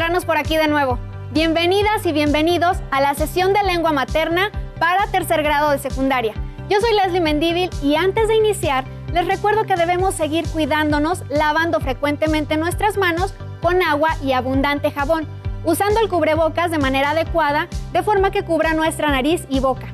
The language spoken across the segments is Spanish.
encontrarnos por aquí de nuevo. Bienvenidas y bienvenidos a la sesión de lengua materna para tercer grado de secundaria. Yo soy Leslie Mendívil y antes de iniciar, les recuerdo que debemos seguir cuidándonos lavando frecuentemente nuestras manos con agua y abundante jabón, usando el cubrebocas de manera adecuada, de forma que cubra nuestra nariz y boca.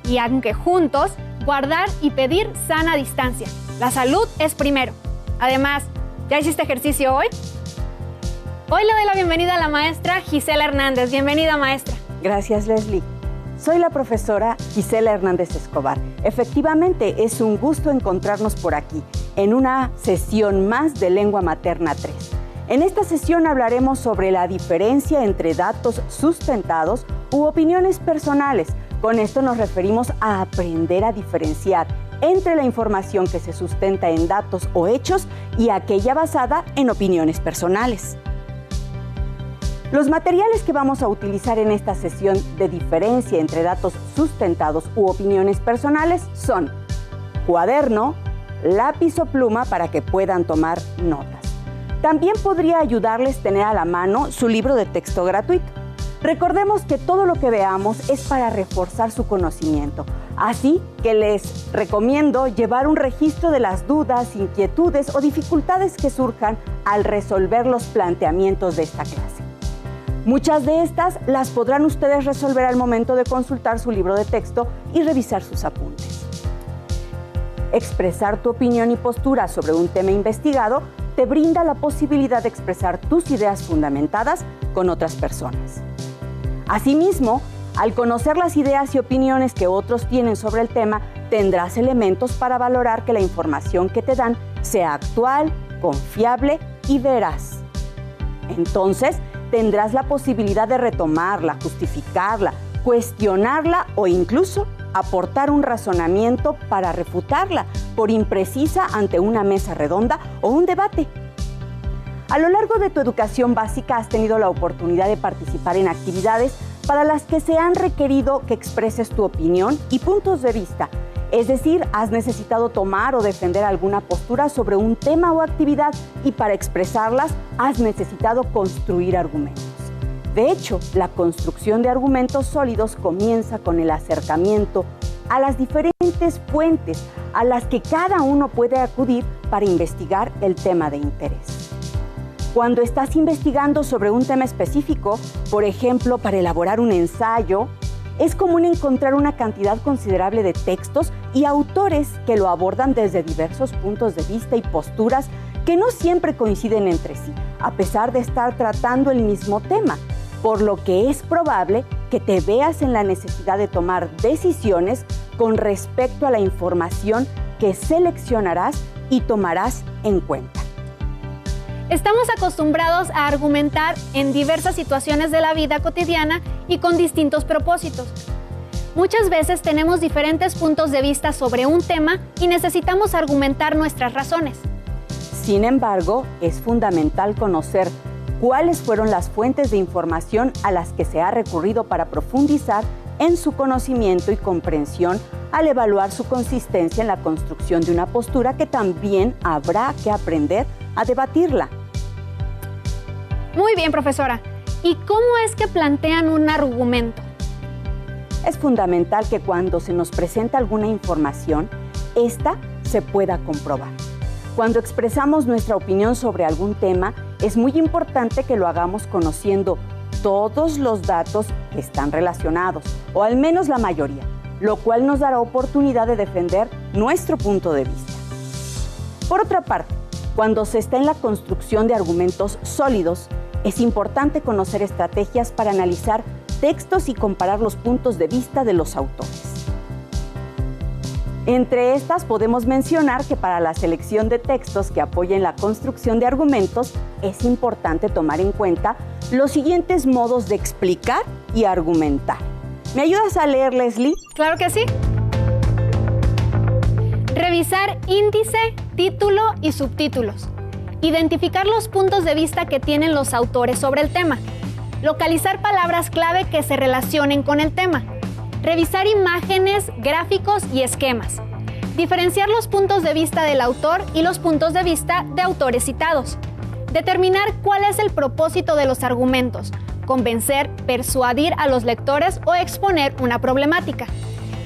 Y aunque juntos, guardar y pedir sana distancia. La salud es primero. Además, ¿ya hiciste ejercicio hoy? Hoy le doy la bienvenida a la maestra Gisela Hernández. Bienvenida, maestra. Gracias, Leslie. Soy la profesora Gisela Hernández Escobar. Efectivamente, es un gusto encontrarnos por aquí, en una sesión más de Lengua Materna 3. En esta sesión hablaremos sobre la diferencia entre datos sustentados u opiniones personales. Con esto nos referimos a aprender a diferenciar entre la información que se sustenta en datos o hechos y aquella basada en opiniones personales. Los materiales que vamos a utilizar en esta sesión de diferencia entre datos sustentados u opiniones personales son cuaderno, lápiz o pluma para que puedan tomar notas. También podría ayudarles tener a la mano su libro de texto gratuito. Recordemos que todo lo que veamos es para reforzar su conocimiento, así que les recomiendo llevar un registro de las dudas, inquietudes o dificultades que surjan al resolver los planteamientos de esta clase. Muchas de estas las podrán ustedes resolver al momento de consultar su libro de texto y revisar sus apuntes. Expresar tu opinión y postura sobre un tema investigado te brinda la posibilidad de expresar tus ideas fundamentadas con otras personas. Asimismo, al conocer las ideas y opiniones que otros tienen sobre el tema, tendrás elementos para valorar que la información que te dan sea actual, confiable y veraz. Entonces, tendrás la posibilidad de retomarla, justificarla, cuestionarla o incluso aportar un razonamiento para refutarla por imprecisa ante una mesa redonda o un debate. A lo largo de tu educación básica has tenido la oportunidad de participar en actividades para las que se han requerido que expreses tu opinión y puntos de vista. Es decir, has necesitado tomar o defender alguna postura sobre un tema o actividad y para expresarlas has necesitado construir argumentos. De hecho, la construcción de argumentos sólidos comienza con el acercamiento a las diferentes fuentes a las que cada uno puede acudir para investigar el tema de interés. Cuando estás investigando sobre un tema específico, por ejemplo, para elaborar un ensayo, es común encontrar una cantidad considerable de textos y autores que lo abordan desde diversos puntos de vista y posturas que no siempre coinciden entre sí, a pesar de estar tratando el mismo tema, por lo que es probable que te veas en la necesidad de tomar decisiones con respecto a la información que seleccionarás y tomarás en cuenta. Estamos acostumbrados a argumentar en diversas situaciones de la vida cotidiana y con distintos propósitos. Muchas veces tenemos diferentes puntos de vista sobre un tema y necesitamos argumentar nuestras razones. Sin embargo, es fundamental conocer cuáles fueron las fuentes de información a las que se ha recurrido para profundizar en su conocimiento y comprensión al evaluar su consistencia en la construcción de una postura que también habrá que aprender a debatirla. Muy bien, profesora. ¿Y cómo es que plantean un argumento? Es fundamental que cuando se nos presenta alguna información, esta se pueda comprobar. Cuando expresamos nuestra opinión sobre algún tema, es muy importante que lo hagamos conociendo todos los datos que están relacionados, o al menos la mayoría, lo cual nos dará oportunidad de defender nuestro punto de vista. Por otra parte, cuando se está en la construcción de argumentos sólidos, es importante conocer estrategias para analizar textos y comparar los puntos de vista de los autores. Entre estas podemos mencionar que para la selección de textos que apoyen la construcción de argumentos es importante tomar en cuenta los siguientes modos de explicar y argumentar. ¿Me ayudas a leer, Leslie? Claro que sí. Revisar índice, título y subtítulos. Identificar los puntos de vista que tienen los autores sobre el tema. Localizar palabras clave que se relacionen con el tema. Revisar imágenes, gráficos y esquemas. Diferenciar los puntos de vista del autor y los puntos de vista de autores citados. Determinar cuál es el propósito de los argumentos, convencer, persuadir a los lectores o exponer una problemática.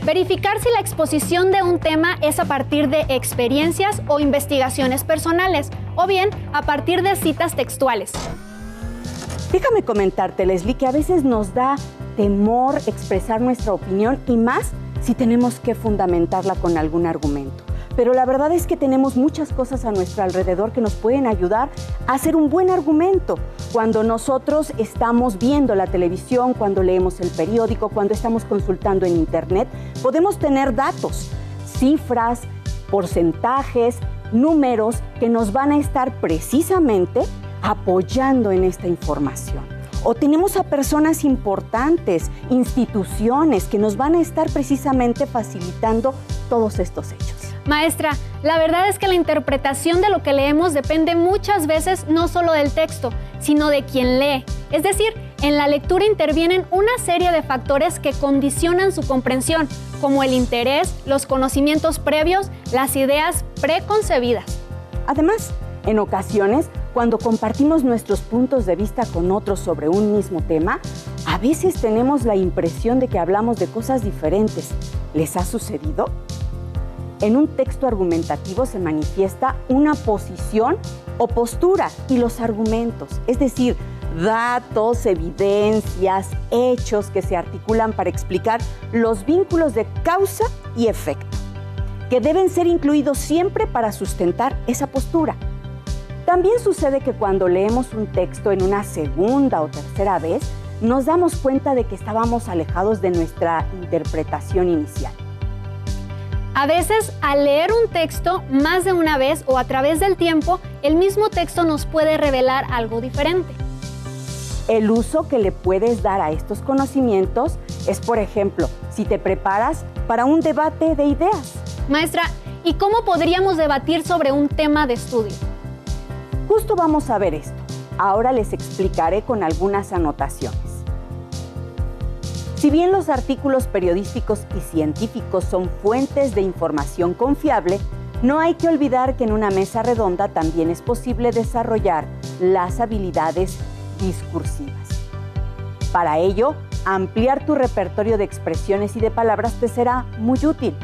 Verificar si la exposición de un tema es a partir de experiencias o investigaciones personales, o bien a partir de citas textuales. Déjame comentarte, Leslie, que a veces nos da temor expresar nuestra opinión y más si tenemos que fundamentarla con algún argumento. Pero la verdad es que tenemos muchas cosas a nuestro alrededor que nos pueden ayudar a hacer un buen argumento. Cuando nosotros estamos viendo la televisión, cuando leemos el periódico, cuando estamos consultando en internet, podemos tener datos, cifras, porcentajes, números que nos van a estar precisamente apoyando en esta información. O tenemos a personas importantes, instituciones que nos van a estar precisamente facilitando todos estos hechos. Maestra, la verdad es que la interpretación de lo que leemos depende muchas veces no solo del texto, sino de quien lee. Es decir, en la lectura intervienen una serie de factores que condicionan su comprensión, como el interés, los conocimientos previos, las ideas preconcebidas. Además, en ocasiones, cuando compartimos nuestros puntos de vista con otros sobre un mismo tema, a veces tenemos la impresión de que hablamos de cosas diferentes. ¿Les ha sucedido? En un texto argumentativo se manifiesta una posición o postura y los argumentos, es decir, datos, evidencias, hechos que se articulan para explicar los vínculos de causa y efecto, que deben ser incluidos siempre para sustentar esa postura. También sucede que cuando leemos un texto en una segunda o tercera vez, nos damos cuenta de que estábamos alejados de nuestra interpretación inicial. A veces, al leer un texto más de una vez o a través del tiempo, el mismo texto nos puede revelar algo diferente. El uso que le puedes dar a estos conocimientos es, por ejemplo, si te preparas para un debate de ideas. Maestra, ¿y cómo podríamos debatir sobre un tema de estudio? Justo vamos a ver esto. Ahora les explicaré con algunas anotaciones. Si bien los artículos periodísticos y científicos son fuentes de información confiable, no hay que olvidar que en una mesa redonda también es posible desarrollar las habilidades discursivas. Para ello, ampliar tu repertorio de expresiones y de palabras te será muy útil.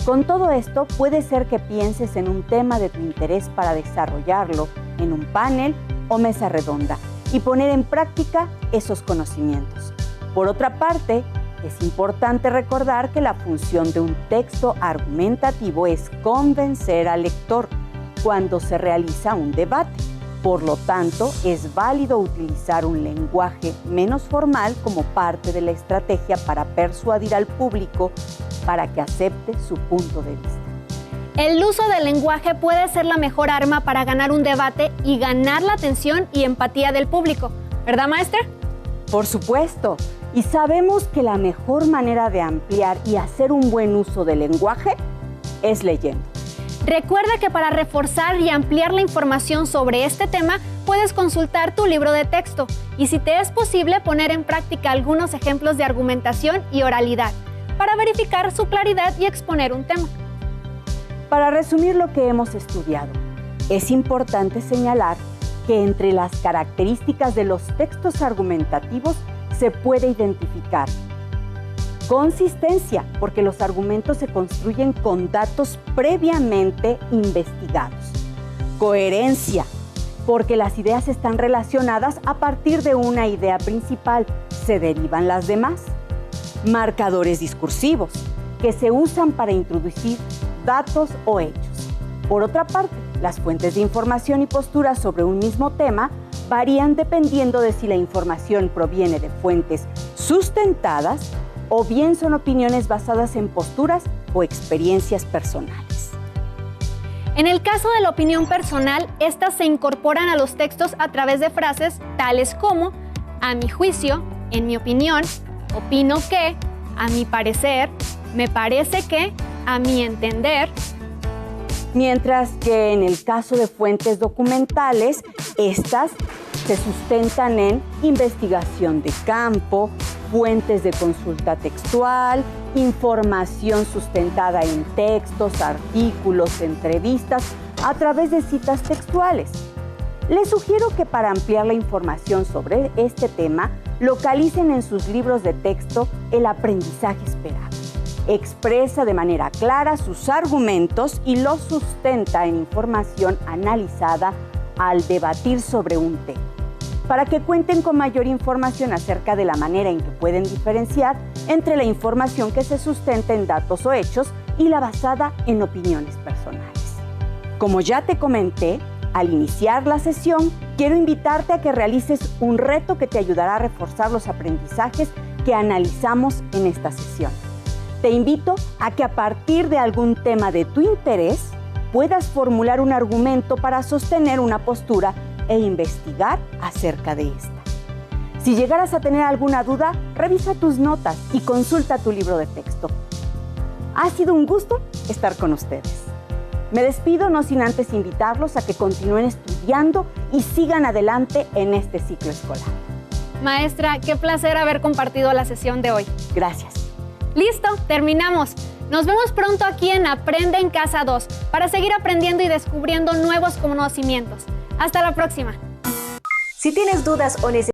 Con todo esto, puede ser que pienses en un tema de tu interés para desarrollarlo en un panel o mesa redonda y poner en práctica esos conocimientos. Por otra parte, es importante recordar que la función de un texto argumentativo es convencer al lector cuando se realiza un debate. Por lo tanto, es válido utilizar un lenguaje menos formal como parte de la estrategia para persuadir al público para que acepte su punto de vista. El uso del lenguaje puede ser la mejor arma para ganar un debate y ganar la atención y empatía del público, ¿verdad, maestra? Por supuesto, y sabemos que la mejor manera de ampliar y hacer un buen uso del lenguaje es leyendo. Recuerda que para reforzar y ampliar la información sobre este tema, puedes consultar tu libro de texto y, si te es posible, poner en práctica algunos ejemplos de argumentación y oralidad para verificar su claridad y exponer un tema. Para resumir lo que hemos estudiado, es importante señalar que entre las características de los textos argumentativos se puede identificar consistencia, porque los argumentos se construyen con datos previamente investigados. Coherencia, porque las ideas están relacionadas a partir de una idea principal, se derivan las demás. Marcadores discursivos, que se usan para introducir datos o hechos. Por otra parte, las fuentes de información y posturas sobre un mismo tema varían dependiendo de si la información proviene de fuentes sustentadas o bien son opiniones basadas en posturas o experiencias personales. En el caso de la opinión personal, estas se incorporan a los textos a través de frases tales como a mi juicio, en mi opinión, opino que, a mi parecer, me parece que, a mi entender. Mientras que en el caso de fuentes documentales, estas se sustentan en investigación de campo, fuentes de consulta textual, información sustentada en textos, artículos, entrevistas, a través de citas textuales. Les sugiero que para ampliar la información sobre este tema, localicen en sus libros de texto El aprendizaje esperado. Expresa de manera clara sus argumentos y los sustenta en información analizada al debatir sobre un tema, para que cuenten con mayor información acerca de la manera en que pueden diferenciar entre la información que se sustenta en datos o hechos y la basada en opiniones personales. Como ya te comenté, al iniciar la sesión, quiero invitarte a que realices un reto que te ayudará a reforzar los aprendizajes que analizamos en esta sesión. Te invito a que a partir de algún tema de tu interés, puedas formular un argumento para sostener una postura e investigar acerca de esta. Si llegaras a tener alguna duda, revisa tus notas y consulta tu libro de texto. Ha sido un gusto estar con ustedes. Me despido no sin antes invitarlos a que continúen estudiando y sigan adelante en este ciclo escolar. Maestra, qué placer haber compartido la sesión de hoy. Gracias. Listo, terminamos. Nos vemos pronto aquí en Aprende en Casa 2 para seguir aprendiendo y descubriendo nuevos conocimientos. Hasta la próxima. Si tienes dudas o necesitas